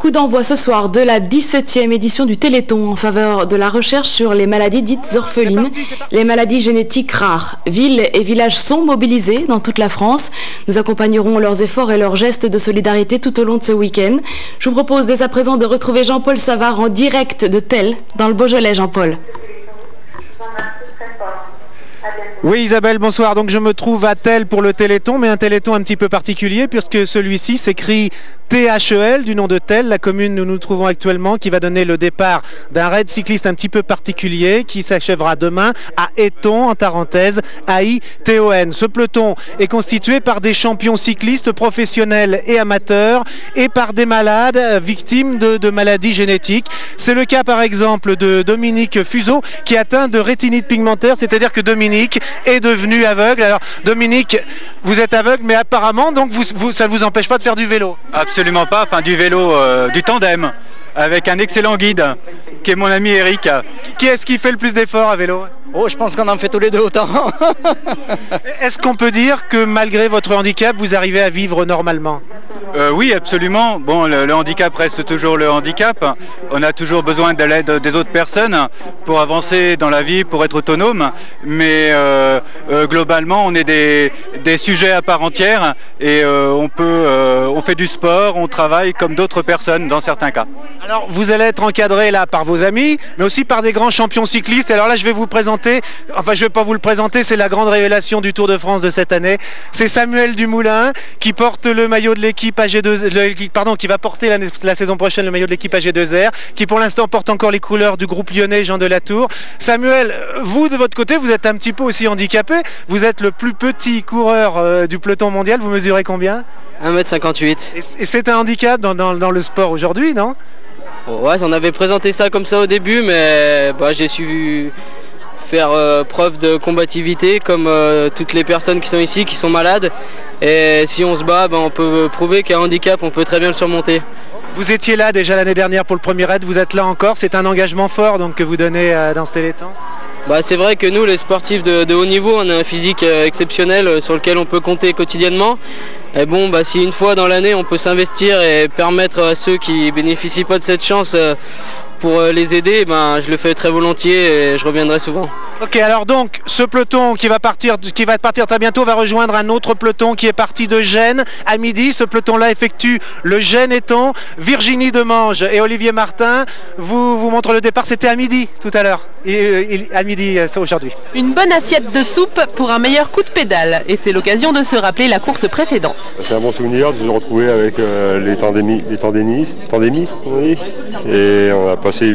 Coup d'envoi ce soir de la 17e édition du Téléthon en faveur de la recherche sur les maladies dites orphelines, les maladies génétiques rares. Villes et villages sont mobilisés dans toute la France. Nous accompagnerons leurs efforts et leurs gestes de solidarité tout au long de ce week-end. Je vous propose dès à présent de retrouver Jean-Paul Savard en direct de Tel, dans le Beaujolais. Jean-Paul. Oui Isabelle, bonsoir. Donc je me trouve à Tel pour le Téléthon, mais un Téléthon un petit peu particulier puisque celui-ci s'écrit THEL du nom de Tel, la commune où nous nous trouvons actuellement, qui va donner le départ d'un raid cycliste un petit peu particulier qui s'achèvera demain à Eton, en Tarentaise, AITON. Ce peloton est constitué par des champions cyclistes professionnels et amateurs et par des malades victimes de maladies génétiques. C'est le cas par exemple de Dominique Fuseau qui est atteint de rétinite pigmentaire, c'est-à-dire que Dominique est devenu aveugle. Alors Dominique, vous êtes aveugle mais apparemment donc ça ne vous empêche pas de faire du vélo? Absolument pas, enfin du vélo, du tandem, avec un excellent guide qui est mon ami Eric. Qui est-ce qui fait le plus d'efforts à vélo? Oh, je pense qu'on en fait tous les deux autant. Est-ce qu'on peut dire que malgré votre handicap, vous arrivez à vivre normalement? Oui, absolument. Bon, le handicap reste toujours le handicap. On a toujours besoin de l'aide des autres personnes pour avancer dans la vie, pour être autonome. Mais globalement, on est des sujets à part entière et on fait du sport, on travaille comme d'autres personnes dans certains cas. Alors, vous allez être encadré là par vos amis, mais aussi par des grands champions cyclistes. Alors là, je vais vous présenter, enfin je ne vais pas vous le présenter, c'est la grande révélation du Tour de France de cette année. C'est Samuel Dumoulin qui porte le maillot de l'équipe AG2R, qui va porter la saison prochaine le maillot de l'équipe AG2R, qui pour l'instant porte encore les couleurs du groupe lyonnais Jean Delatour. Samuel, vous de votre côté, vous êtes un petit peu aussi handicapé. Vous êtes le plus petit coureur du peloton mondial. Vous mesurez combien? 1m58. Et c'est un handicap dans le sport aujourd'hui, non? Ouais, on avait présenté ça comme ça au début, mais j'ai su faire preuve de combativité comme toutes les personnes qui sont ici, qui sont malades. Et si on se bat, on peut prouver qu'un handicap, on peut très bien le surmonter. Vous étiez là déjà l'année dernière pour le premier raid, vous êtes là encore. C'est un engagement fort donc, que vous donnez dans ce Téléthon? C'est vrai que nous, les sportifs de haut niveau, on a un physique exceptionnel sur lequel on peut compter quotidiennement. Et bon, si une fois dans l'année, on peut s'investir et permettre à ceux qui ne bénéficient pas de cette chance pour les aider, je le fais très volontiers et je reviendrai souvent. Ok, alors donc ce peloton qui va partir très bientôt va rejoindre un autre peloton qui est parti de Gênes à midi. Ce peloton-là effectue le Gênes-Eton. Virginie Demange et Olivier Martin vous montrent le départ. C'était à midi tout à l'heure. À midi, c'est aujourd'hui. Une bonne assiette de soupe pour un meilleur coup de pédale. Et c'est l'occasion de se rappeler la course précédente. C'est un bon souvenir de se retrouver avec les tandémistes, on dit. Et on a passé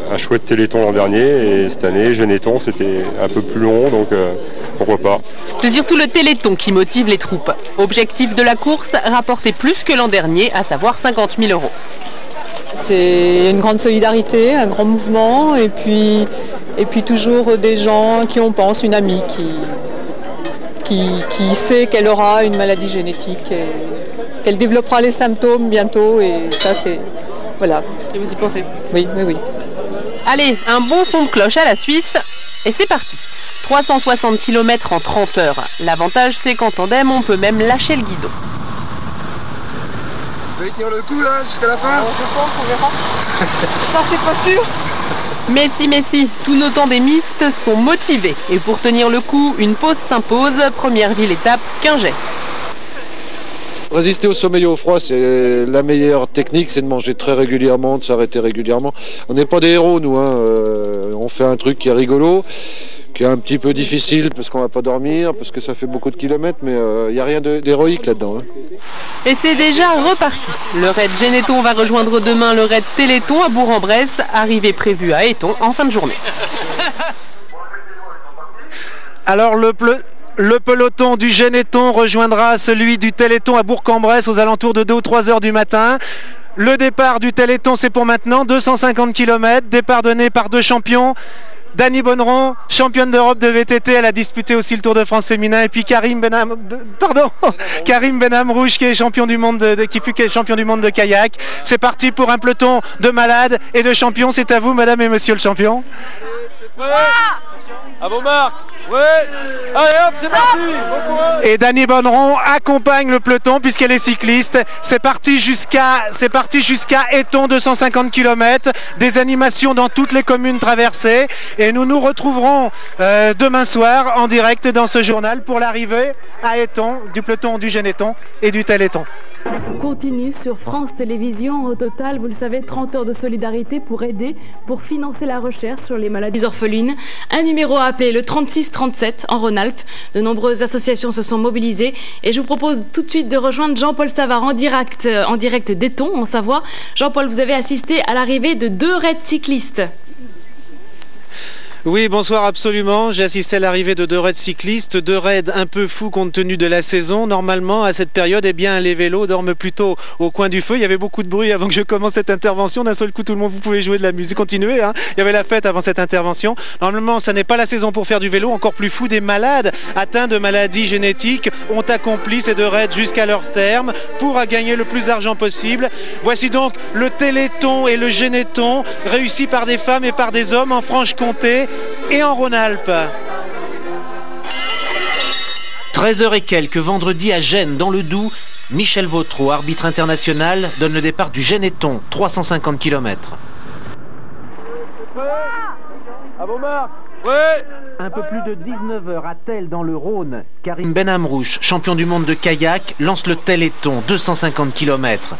un chouette Téléthon l'an dernier et cette année, Gênes-Eton, c'était un peu plus long, donc pourquoi pas. C'est surtout le Téléthon qui motive les troupes. Objectif de la course, rapporter plus que l'an dernier, à savoir 50 000 €. C'est une grande solidarité, un grand mouvement et puis toujours des gens qui on pense, une amie qui sait qu'elle aura une maladie génétique et qu'elle développera les symptômes bientôt et ça c'est... Voilà. Et vous y pensez? Oui, oui, oui. Allez, un bon son de cloche à la Suisse et c'est parti. 360 km en 30 heures. L'avantage c'est qu'en tandem on peut même lâcher le guidon. Vous allez tenir le coup là jusqu'à la fin? Je pense, on verra. Ça c'est pas sûr. Mais si, tous nos tandémistes sont motivés. Et pour tenir le coup, une pause s'impose. Première ville étape, Quingey. Résister au sommeil et au froid, c'est la meilleure technique, c'est de manger très régulièrement, de s'arrêter régulièrement. On n'est pas des héros, nous. On fait un truc qui est rigolo, qui est un petit peu difficile parce qu'on ne va pas dormir, parce que ça fait beaucoup de kilomètres, mais il n'y a rien d'héroïque là-dedans. Et c'est déjà reparti. Le raid Gênes-Eton va rejoindre demain le raid Téléthon à Bourg-en-Bresse, arrivée prévue à Eton en fin de journée. Alors le peloton du Gênes-Eton rejoindra celui du Téléthon à Bourg-en-Bresse aux alentours de 2 ou 3 heures du matin. Le départ du Téléthon, c'est pour maintenant, 250 km, départ donné par 2 champions. Dany Bonneron, championne d'Europe de VTT, elle a disputé aussi le Tour de France féminin. Et puis Karim Benamrouche qui est champion du monde qui fut champion du monde de kayak. C'est parti pour un peloton de malades et de champions. C'est à vous, madame et monsieur le champion. À vos marques. Ouais. Allez hop, c'est parti. Et Dany Bonneron accompagne le peloton puisqu'elle est cycliste. C'est parti jusqu'à Éton, 250 km. Des animations dans toutes les communes traversées. Et nous nous retrouverons demain soir en direct dans ce journal pour l'arrivée à Éton du peloton du Geneton et du Téléthon. Continue sur France Télévisions. Au total, vous le savez, 30 heures de solidarité pour aider, pour financer la recherche sur les maladies orphelines. Un numéro à appeler, le 3637 en Rhône-Alpes. De nombreuses associations se sont mobilisées et je vous propose tout de suite de rejoindre Jean-Paul Savard en direct d'Éton, en Savoie. Jean-Paul, vous avez assisté à l'arrivée de 2 raids cyclistes. Oui, bonsoir, absolument. J'ai assisté à l'arrivée de 2 raids cyclistes, 2 raids un peu fous compte tenu de la saison. Normalement, à cette période, eh bien, les vélos dorment plutôt au coin du feu. Il y avait beaucoup de bruit avant que je commence cette intervention. D'un seul coup, tout le monde, vous pouvez jouer de la musique, continuez. Hein. Il y avait la fête avant cette intervention. Normalement, ça n'est pas la saison pour faire du vélo. Encore plus fou, des malades atteints de maladies génétiques ont accompli ces 2 raids jusqu'à leur terme pour gagner le plus d'argent possible. Voici donc le Téléthon et le Geneton réussis par des femmes et par des hommes en Franche-Comté et en Rhône-Alpes. 13h et quelques, vendredi à Gênes, dans le Doubs, Michel Vautreau, arbitre international, donne le départ du Geneton, 350 km. À vos marques. Ouais. Un peu plus de 19h à Tel dans le Rhône, Karim Benamrouche, champion du monde de kayak, lance le Téléthon, 250 km.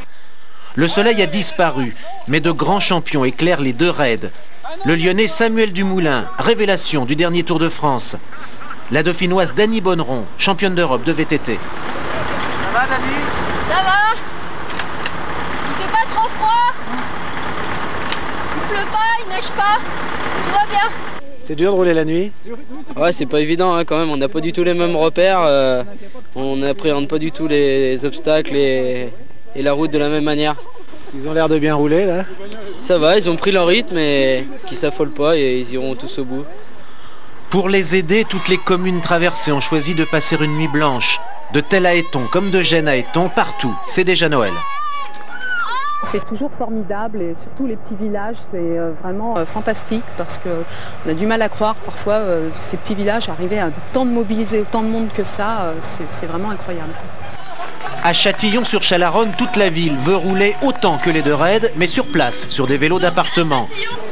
Le soleil a disparu, mais de grands champions éclairent les 2 raids. Le Lyonnais Samuel Dumoulin, révélation du dernier Tour de France. La Dauphinoise Dany Bonneron, championne d'Europe de VTT. Ça va, Dany? Ça va. Il fait pas trop froid. Il pleut pas, il neige pas. Tout va bien. C'est dur de rouler la nuit? Ouais, c'est pas évident hein, quand même, on n'a pas du tout les mêmes repères. On n'appréhende pas du tout les obstacles et la route de la même manière. Ils ont l'air de bien rouler là? Ça va, ils ont pris leur rythme et qu'ils s'affolent pas et ils iront tous au bout. Pour les aider, toutes les communes traversées ont choisi de passer une nuit blanche. De Tel à Éton, comme de Gênes à Éton, partout. C'est déjà Noël. C'est toujours formidable et surtout les petits villages, c'est vraiment fantastique parce qu'on a du mal à croire parfois ces petits villages arriver à autant de mobiliser autant de monde que ça, c'est vraiment incroyable. À Châtillon-sur-Chalaronne, toute la ville veut rouler autant que les 2 raids, mais sur place, sur des vélos d'appartement.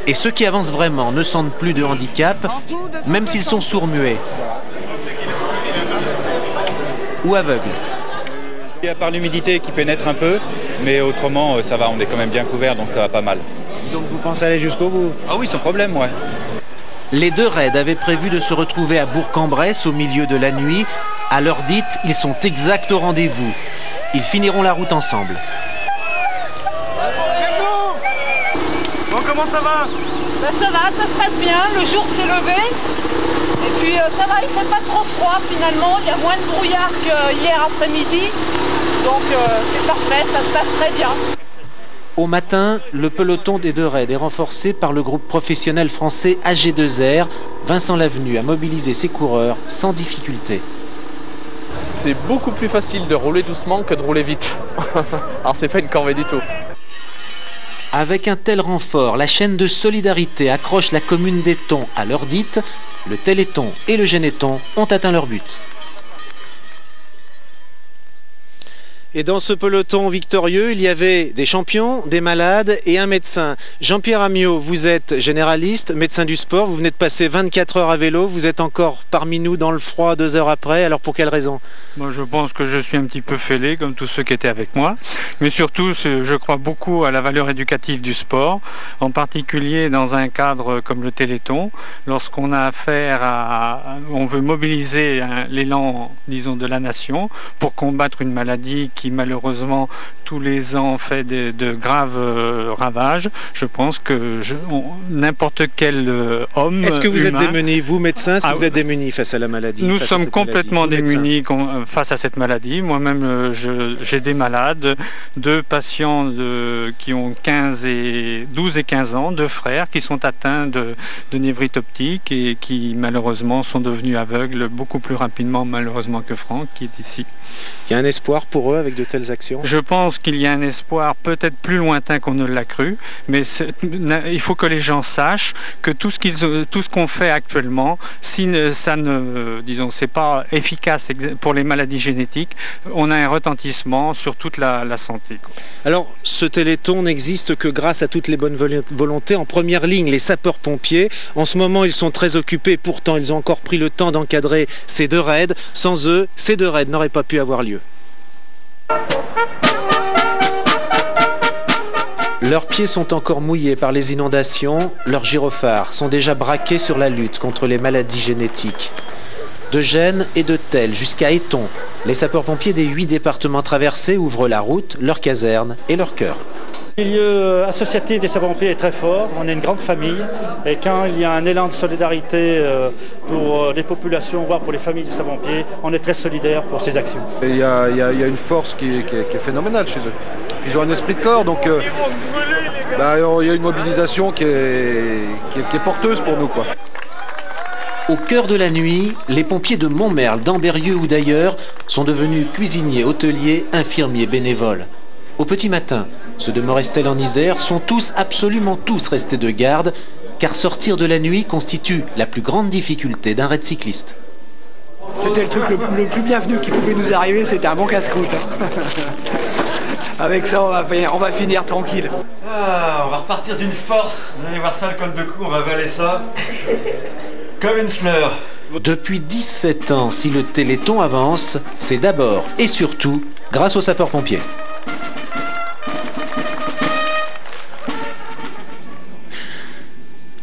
Et ceux qui avancent vraiment ne sentent plus de handicap, même s'ils sont sourds-muets ou aveugles. À part l'humidité qui pénètre un peu, mais autrement ça va, on est quand même bien couvert, donc ça va pas mal. Donc vous pensez aller jusqu'au bout? Ah oui, sans problème, ouais. Les 2 raids avaient prévu de se retrouver à Bourg-en-Bresse au milieu de la nuit. À l'heure dite, ils sont exacts au rendez-vous. Ils finiront la route ensemble. Bon, comment ça va? Ben, ça va, ça se passe bien. Le jour s'est levé. Et puis ça va, il fait pas trop froid finalement. Il y a moins de brouillard qu'hier après-midi. Donc c'est parfait, ça se passe très bien. Au matin, le peloton des 2 raids est renforcé par le groupe professionnel français AG2R. Vincent Lavenu a mobilisé ses coureurs sans difficulté. C'est beaucoup plus facile de rouler doucement que de rouler vite. Alors c'est pas une corvée du tout. Avec un tel renfort, la chaîne de solidarité accroche la commune d'Éton à l'heure dite. Le Téléthon et le Geneton ont atteint leur but. Et dans ce peloton victorieux, il y avait des champions, des malades et un médecin. Jean-Pierre Amiot, vous êtes généraliste, médecin du sport, vous venez de passer 24 heures à vélo, vous êtes encore parmi nous dans le froid 2 heures après, alors pour quelle raison? Moi je pense que je suis un petit peu fêlé comme tous ceux qui étaient avec moi, mais surtout je crois beaucoup à la valeur éducative du sport, en particulier dans un cadre comme le Téléthon, lorsqu'on a affaire à... on veut mobiliser l'élan, disons, de la nation pour combattre une maladie qui malheureusement tous les ans fait de graves ravages. Je pense que n'importe quel homme. Est-ce que vous êtes démuni, vous médecin, est-ce que vous êtes oui. démuni face à la maladie? Nous sommes complètement démunis face à cette maladie. Moi-même, j'ai des malades, 2 patients qui ont 12 et 15 ans, 2 frères qui sont atteints de névrite optique et qui malheureusement sont devenus aveugles beaucoup plus rapidement malheureusement que Franck qui est ici. Il y a un espoir pour eux avec de telles actions? Je pense qu'il y a un espoir peut-être plus lointain qu'on ne l'a cru, mais il faut que les gens sachent que tout ce qu'on fait actuellement, si ça ne, disons, c'est pas efficace pour les maladies génétiques, on a un retentissement sur toute la santé. Alors, ce Téléthon n'existe que grâce à toutes les bonnes volontés. En première ligne, les sapeurs-pompiers. En ce moment, ils sont très occupés. Pourtant, ils ont encore pris le temps d'encadrer ces 2 raids. Sans eux, ces 2 raids n'auraient pas pu avoir lieu. Leurs pieds sont encore mouillés par les inondations. Leurs gyrophares sont déjà braqués sur la lutte contre les maladies génétiques. De Gênes et de Tel jusqu'à Éton, les sapeurs-pompiers des 8 départements traversés ouvrent la route, leur caserne et leur cœur. Le milieu associatif des sapeurs-pompiers est très fort, on est une grande famille et quand il y a un élan de solidarité pour les populations, voire pour les familles des sapeurs-pompiers, on est très solidaires pour ces actions. Il y a une force qui est phénoménale chez eux. Puis ils ont un esprit de corps, donc il y a une mobilisation qui est porteuse pour nous, quoi. Au cœur de la nuit, les pompiers de Montmerle, d'Ambérieu ou d'ailleurs sont devenus cuisiniers, hôteliers, infirmiers, bénévoles. Au petit matin, ceux de Morestel en Isère sont tous, absolument tous restés de garde, car sortir de la nuit constitue la plus grande difficulté d'un raid cycliste. C'était le truc le plus bienvenu qui pouvait nous arriver, c'était un bon casse-croûte. Avec ça, on va finir tranquille. Ah, on va repartir d'une force. Vous allez voir ça, le col de cou, on va avaler ça comme une fleur. Depuis 17 ans, si le Téléthon avance, c'est d'abord et surtout grâce aux sapeurs-pompiers.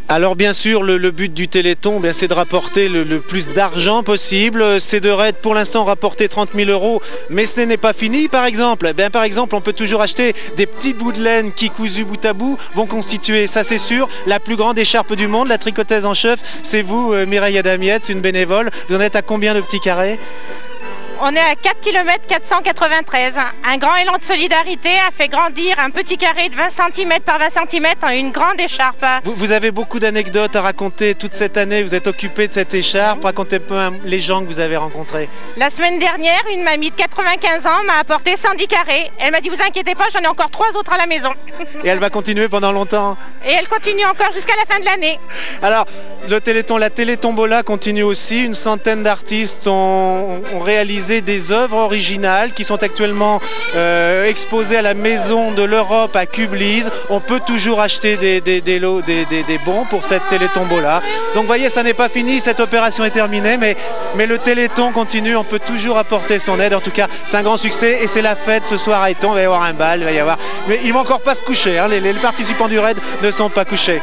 Alors bien sûr, le but du Téléthon, c'est de rapporter le plus d'argent possible. Ces 2 raids, pour l'instant, ont rapporté 30 000 €, mais ce n'est pas fini. Par exemple, on peut toujours acheter des petits bouts de laine qui, cousus bout à bout, vont constituer, ça c'est sûr, la plus grande écharpe du monde. La tricoteuse en chef, c'est vous, Mireille Adamiette, une bénévole. Vous en êtes à combien de petits carrés ? On est à 4 km 493. Un grand élan de solidarité a fait grandir un petit carré de 20 cm par 20 cm en une grande écharpe. Vous avez beaucoup d'anecdotes à raconter toute cette année. Vous êtes occupé de cette écharpe. Racontez un peu les gens que vous avez rencontrés. La semaine dernière, une mamie de 95 ans m'a apporté 110 carrés. Elle m'a dit, vous inquiétez pas, j'en ai encore 3 autres à la maison. Et elle va continuer pendant longtemps. Et elle continue encore jusqu'à la fin de l'année. Alors, le Téléthon, la Télétombola continue aussi. Une centaine d'artistes ont réalisé des œuvres originales qui sont actuellement exposées à la Maison de l'Europe à Kublis. On peut toujours acheter des lots, des bons pour cette Télétombola. Donc vous voyez, ça n'est pas fini, cette opération est terminée, mais le Téléthon continue, on peut toujours apporter son aide. En tout cas, c'est un grand succès et c'est la fête ce soir à Éton. Il va y avoir un bal, il va y avoir... Mais ils ne vont encore pas se coucher, hein. Les participants du raid ne sont pas couchés.